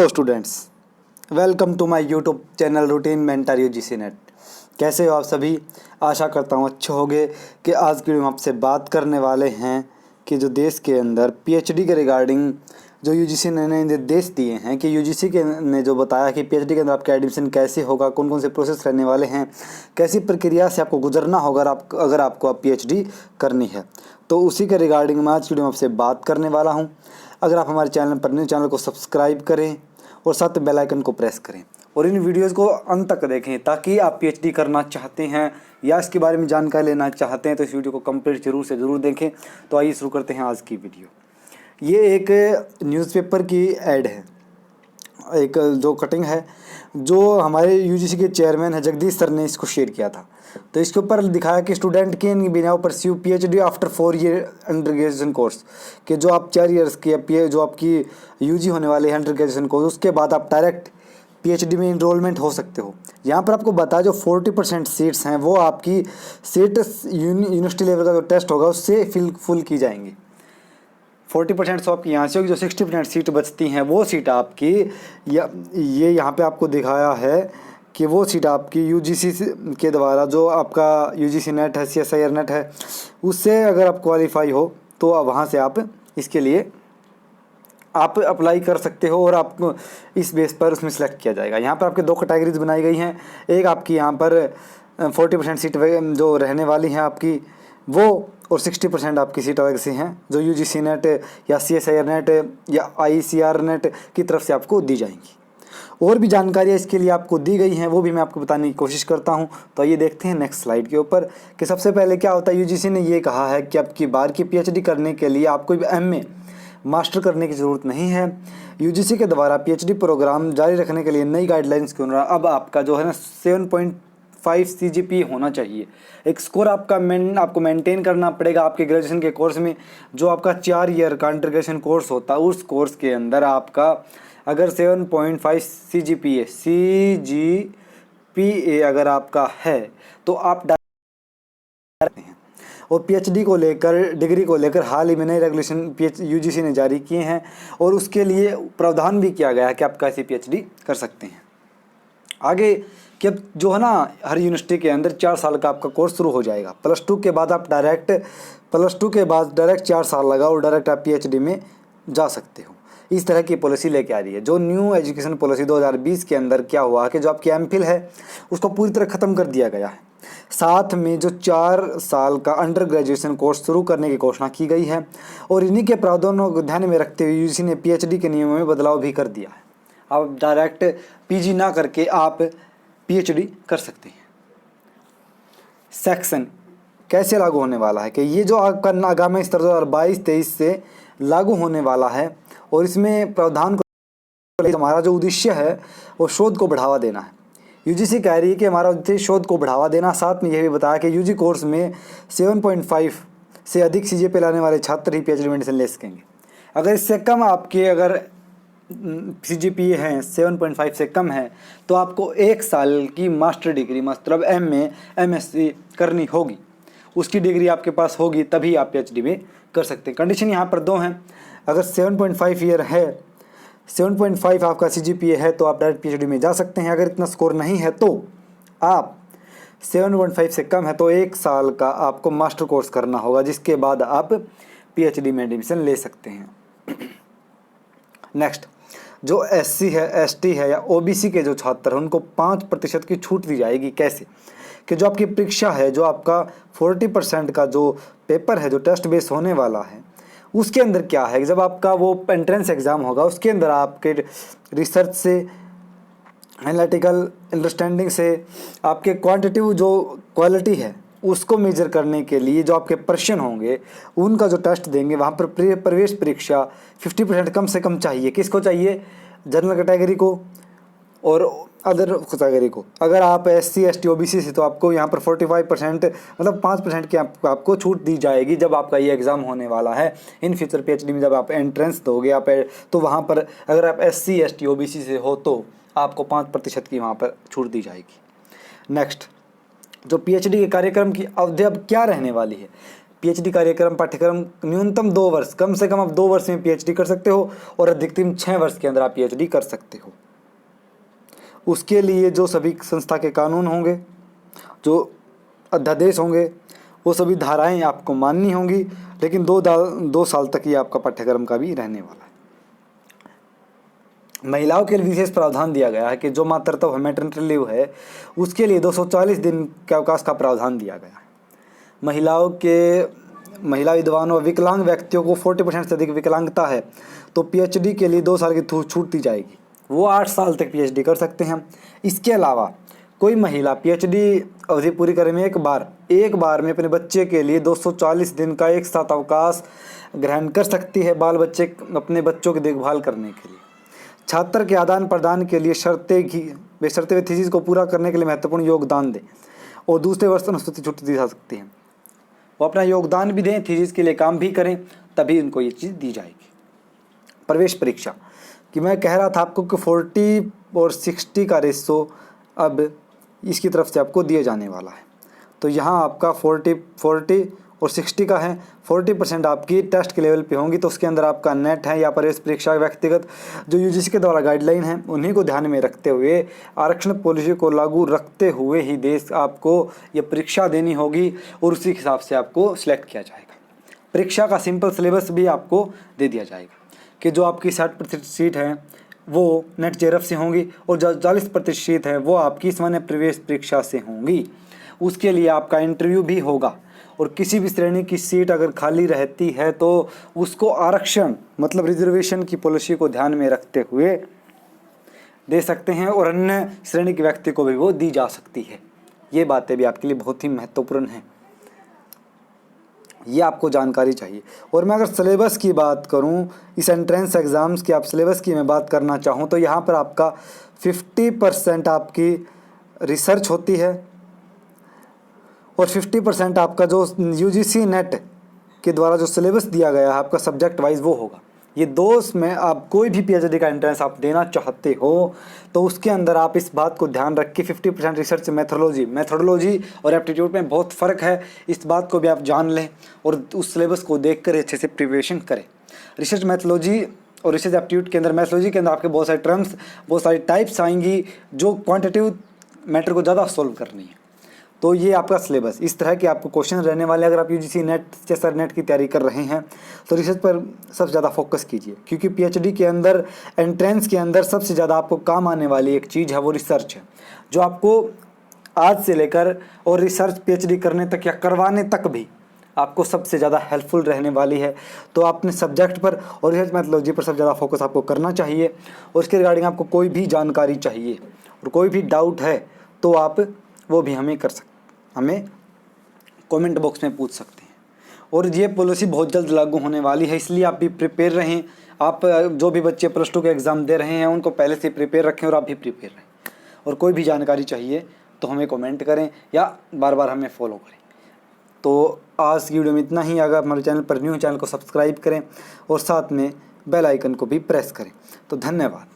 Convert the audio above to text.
Hello students, welcome to my YouTube channel routine mentor UGC NET. कैसे हो आप सभी? आशा करता हूँ अच्छे होंगे। कि आज की वीडियो में आपसे बात करने वाले हैं कि जो देश के अंदर पीएचडी के रिगार्डिंग जो यूजीसी ने निर्देश दिए हैं कि यूजीसी के ने जो बताया कि पीएचडी के अंदर आपका एडमिशन कैसे होगा, कौन कौन से प्रोसेस रहने वाले हैं, कैसी प्रक्रिया से आपको गुजरना होगा अगर आपको पीएचडी करनी है, तो उसी के रिगार्डिंग मैं आज की वीडियो में आपसे बात करने वाला हूँ। अगर आप हमारे चैनल पर न्यू, चैनल को सब्सक्राइब करें और साथ बेल आइकन को प्रेस करें और इन वीडियोस को अंत तक देखें, ताकि आप पीएचडी करना चाहते हैं या इसके बारे में जानकारी लेना चाहते हैं तो इस वीडियो को कंप्लीट जरूर से ज़रूर देखें। तो आइए शुरू करते हैं आज की वीडियो। ये एक न्यूज़पेपर की ऐड है, एक जो कटिंग है जो हमारे यूजीसी के चेयरमैन है जगदीश सर ने इसको शेयर किया था। तो इसके ऊपर दिखाया कि स्टूडेंट के बिना pursue PhD after 4 year under graduation course, कि जो आप 4 ईयर्स की जो आपकी यूजी होने वाले हैं अंडर ग्रेजुएशन कोर्स, उसके बाद आप डायरेक्ट पीएचडी में इनरोलमेंट हो सकते हो। यहाँ पर आपको बता जो 40% सीट्स हैं वो आपकी सीट यूनिवर्सिटी लेवल का जो टेस्ट होगा उससे फुल की जाएंगी। 40% तो आपकी यहाँ से होगी, जो 60% सीट बचती हैं वो सीट आपकी ये यहाँ पे आपको दिखाया है कि वो सीट आपकी यूजीसी के द्वारा जो आपका यूजीसी नेट है, सीएसआईआर नेट है, उससे अगर आप क्वालिफाई हो तो वहाँ से आप इसके लिए आप अप्लाई कर सकते हो और आपको इस बेस पर उसमें सेलेक्ट किया जाएगा। यहाँ पर आपके 2 कैटेगरीज बनाई गई हैं। एक आपकी यहाँ पर 40% सीट जो रहने वाली हैं आपकी वो, और 60% आपकी सीट अलग से हैं जो यूजीसी नेट या सीएसआईआर नेट या आईसीआर नेट की तरफ से आपको दी जाएंगी। और भी जानकारियाँ इसके लिए आपको दी गई हैं, वो भी मैं आपको बताने की कोशिश करता हूँ। तो ये देखते हैं नेक्स्ट स्लाइड के ऊपर कि सबसे पहले क्या होता है। यूजीसी ने ये कहा है कि आपकी बार की पीएचडी करने के लिए आपको एमए मास्टर करने की ज़रूरत नहीं है। यूजीसी के द्वारा पीएचडी प्रोग्राम जारी रखने के लिए नई गाइडलाइंस के अनुसार अब आपका जो है ना 7.5 सीजीपी होना चाहिए। एक स्कोर आपको मेंटेन करना पड़ेगा आपके ग्रेजुएशन के कोर्स में। जो आपका 4 ईयर का अंडर ग्रेजुएशन कोर्स होता है उस कोर्स के अंदर आपका अगर 7.5 सीजीपीए अगर आपका है तो आप हैं। और पीएचडी को लेकर, डिग्री को लेकर हाल ही में नए रेगुलेशन यूजीसी ने जारी किए हैं और उसके लिए प्रावधान भी किया गया है कि आप कैसे पीएचडी कर सकते हैं आगे। कि अब जो है ना हर यूनिवर्सिटी के अंदर 4 साल का आपका कोर्स शुरू हो जाएगा। +2 के बाद आप डायरेक्ट 4 साल लगाओ और डायरेक्ट आप पीएचडी में जा सकते हो। इस तरह की पॉलिसी लेके आ रही है। जो न्यू एजुकेशन पॉलिसी 2020 के अंदर क्या हुआ कि जो आपकी एमफिल है उसको पूरी तरह ख़त्म कर दिया गया है। साथ में जो 4 साल का अंडर ग्रेजुएशन कोर्स शुरू करने की घोषणा की गई है और इन्हीं के प्रावधानों को ध्यान में रखते हुए यूजीसी ने पीएचडी के नियमों में बदलाव भी कर दिया है। अब डायरेक्ट पीजी ना करके आप पीएचडी कर सकते हैं। सेक्शन कैसे लागू होने वाला है कि ये जो आपका आगामी स्तर 2022-23 से लागू होने वाला है और इसमें प्रावधान को हमारा जो उद्देश्य है वो शोध को बढ़ावा देना है। यूजीसी कह रही है कि हमारा उद्देश्य शोध को बढ़ावा देना। साथ में यह भी बताया कि यूजी कोर्स में 7.5 से अधिक सीजीपीए लाने वाले छात्र ही पीएचडी में एडमिशन ले सकेंगे। अगर इससे कम आपके अगर सीजीपीए हैं 7.5 से कम है तो आपको 1 साल की मास्टर डिग्री मतलब एमए एमएससी करनी होगी। उसकी डिग्री आपके पास होगी तभी आप पीएचडी में कर सकते हैं। कंडीशन यहाँ पर 2 हैं। अगर 7.5 ईयर है, 7.5 आपका सीजीपीए है तो आप डायरेक्ट पीएचडी में जा सकते हैं। अगर इतना स्कोर नहीं है तो आप 7.5 से कम है तो 1 साल का आपको मास्टर कोर्स करना होगा, जिसके बाद आप पीएचडी में एडमिशन ले सकते हैं। नेक्स्ट, जो एससी है, एसटी है या ओबीसी के जो छात्र हैं उनको 5% की छूट दी जाएगी। कैसे कि जो आपकी परीक्षा है, जो आपका 40% का जो पेपर है, जो टेस्ट बेस होने वाला है, उसके अंदर क्या है, जब आपका वो एंट्रेंस एग्ज़ाम होगा उसके अंदर आपके रिसर्च से, एनालिटिकल अंडरस्टैंडिंग से, आपके क्वांटिटिव जो क्वालिटी है उसको मेजर करने के लिए जो आपके प्रश्न होंगे उनका जो टेस्ट देंगे वहाँ पर प्रवेश परीक्षा 50% कम से कम चाहिए। किसको चाहिए? जनरल कैटेगरी को और अदर कैटेगरी को। अगर आप एससी एसटी ओबीसी से तो आपको यहाँ पर 45% मतलब 5% की आपको छूट दी जाएगी जब आपका ये एग्ज़ाम होने वाला है। इन फ्यूचर पीएचडी में जब आप एंट्रेंस दोगे आप तो वहाँ पर अगर आप एससी एसटी ओबीसी से हो तो आपको 5% की वहाँ पर छूट दी जाएगी। नेक्स्ट, जो पीएचडी के कार्यक्रम की अवधि अब क्या रहने वाली है। पीएचडी कार्यक्रम पाठ्यक्रम न्यूनतम 2 वर्ष, कम से कम आप 2 वर्ष में पीएचडी कर सकते हो और अधिकतम 6 वर्ष के अंदर आप पीएचडी कर सकते हो। उसके लिए जो सभी संस्था के कानून होंगे, जो अध्यादेश होंगे, वो सभी धाराएं आपको माननी होंगी, लेकिन 2 साल तक ये आपका पाठ्यक्रम का भी रहने वाला है। महिलाओं के लिए विशेष प्रावधान दिया गया है कि जो मातृत्व मैटरनिटी लीव है उसके लिए 240 दिन के अवकाश का प्रावधान दिया गया है। महिला विधवाओं और विकलांग व्यक्तियों को 40% से अधिक विकलांगता है तो पीएचडी के लिए 2 साल की छूट दी जाएगी, वो 8 साल तक पीएचडी कर सकते हैं। इसके अलावा कोई महिला पीएचडी अवधि पूरी करने में एक बार में अपने बच्चे के लिए 240 दिन का एक साथ अवकाश ग्रहण कर सकती है, अपने बच्चों की देखभाल करने के लिए। छात्र के आदान प्रदान के लिए बेशर्ते वे थीसिस को पूरा करने के लिए महत्वपूर्ण योगदान दें और दूसरे वर्ष अनुसूचित छुट्टी दी जा सकती है। वो अपना योगदान भी दें, थीसिस के लिए काम भी करें, तभी उनको ये चीज़ दी जाएगी। प्रवेश परीक्षा कि मैं कह रहा था आपको कि 40 और 60 का रेशो अब इसकी तरफ से आपको दिए जाने वाला है। तो यहाँ आपका 40 और 60 का है। 40% आपकी टेस्ट के लेवल पे होंगी, तो उसके अंदर आपका नेट है या प्रवेश परीक्षा व्यक्तिगत जो यूजीसी के द्वारा गाइडलाइन है उन्हीं को ध्यान में रखते हुए आरक्षण पॉलिसी को लागू रखते हुए ही देश आपको ये परीक्षा देनी होगी और उसी हिसाब से आपको सिलेक्ट किया जाएगा। परीक्षा का सिंपल सिलेबस भी आपको दे दिया जाएगा कि जो आपकी 60% सीट है वो नेट जेआरएफ से होंगी और जो 40% सीट है वो आपकी सामान्य प्रवेश परीक्षा से होंगी। उसके लिए आपका इंटरव्यू भी होगा और किसी भी श्रेणी की सीट अगर खाली रहती है तो उसको आरक्षण मतलब रिजर्वेशन की पॉलिसी को ध्यान में रखते हुए दे सकते हैं और अन्य श्रेणी के व्यक्ति को भी वो दी जा सकती है। ये बातें भी आपके लिए बहुत ही महत्वपूर्ण हैं, ये आपको जानकारी चाहिए। और मैं अगर सिलेबस की बात करूं, इस एंट्रेंस एग्ज़ाम्स की आप सिलेबस की मैं बात करना चाहूं तो यहाँ पर आपका 50% आपकी रिसर्च होती है और 50% आपका जो यूजीसी नेट के द्वारा जो सिलेबस दिया गया है आपका सब्जेक्ट वाइज वो होगा। ये 2 में आप कोई भी पीएचडी का एंट्रेंस आप देना चाहते हो तो उसके अंदर आप इस बात को ध्यान रख के 50% रिसर्च मैथोडोलॉजी और एप्टीट्यूड में बहुत फ़र्क है, इस बात को भी आप जान लें और उस सिलेबस को देख कर अच्छे से प्रिपरेशन करें। रिसर्च मैथोलॉजी और रिसर्च एप्टीट्यूड के अंदर मैथोलॉजी के अंदर आपके बहुत सारे टर्म्स, बहुत सारी टाइप्स आएंगी जो क्वान्टिटेटिव मैटर को ज़्यादा सोल्व करनी है। तो ये आपका सिलेबस इस तरह के आपको क्वेश्चन रहने वाले। अगर आप यूजीसी नेट चेसर नेट की तैयारी कर रहे हैं तो रिसर्च पर सबसे ज़्यादा फोकस कीजिए, क्योंकि पीएचडी के अंदर एंट्रेंस के अंदर सबसे ज़्यादा आपको काम आने वाली एक चीज़ है वो रिसर्च है, जो आपको आज से लेकर और रिसर्च पीएचडी करने तक या करवाने तक भी आपको सबसे ज़्यादा हेल्पफुल रहने वाली है। तो अपने सब्जेक्ट पर और रिसर्च मैथोलॉजी पर सबसे ज़्यादा फोकस आपको करना चाहिए और उसके रिगार्डिंग आपको कोई भी जानकारी चाहिए और कोई भी डाउट है तो आप वो भी हमें कमेंट बॉक्स में पूछ सकते हैं। और ये पॉलिसी बहुत जल्द लागू होने वाली है, इसलिए आप भी प्रिपेयर रहें। आप जो भी बच्चे +2 के एग्ज़ाम दे रहे हैं उनको पहले से प्रिपेयर रखें और आप भी प्रिपेयर रहें। और कोई भी जानकारी चाहिए तो हमें कमेंट करें या बार बार हमें फॉलो करें। तो आज की वीडियो में इतना ही। अगर हमारे चैनल पर न्यू है, चैनल को सब्सक्राइब करें और साथ में बेल आइकन को भी प्रेस करें। तो धन्यवाद।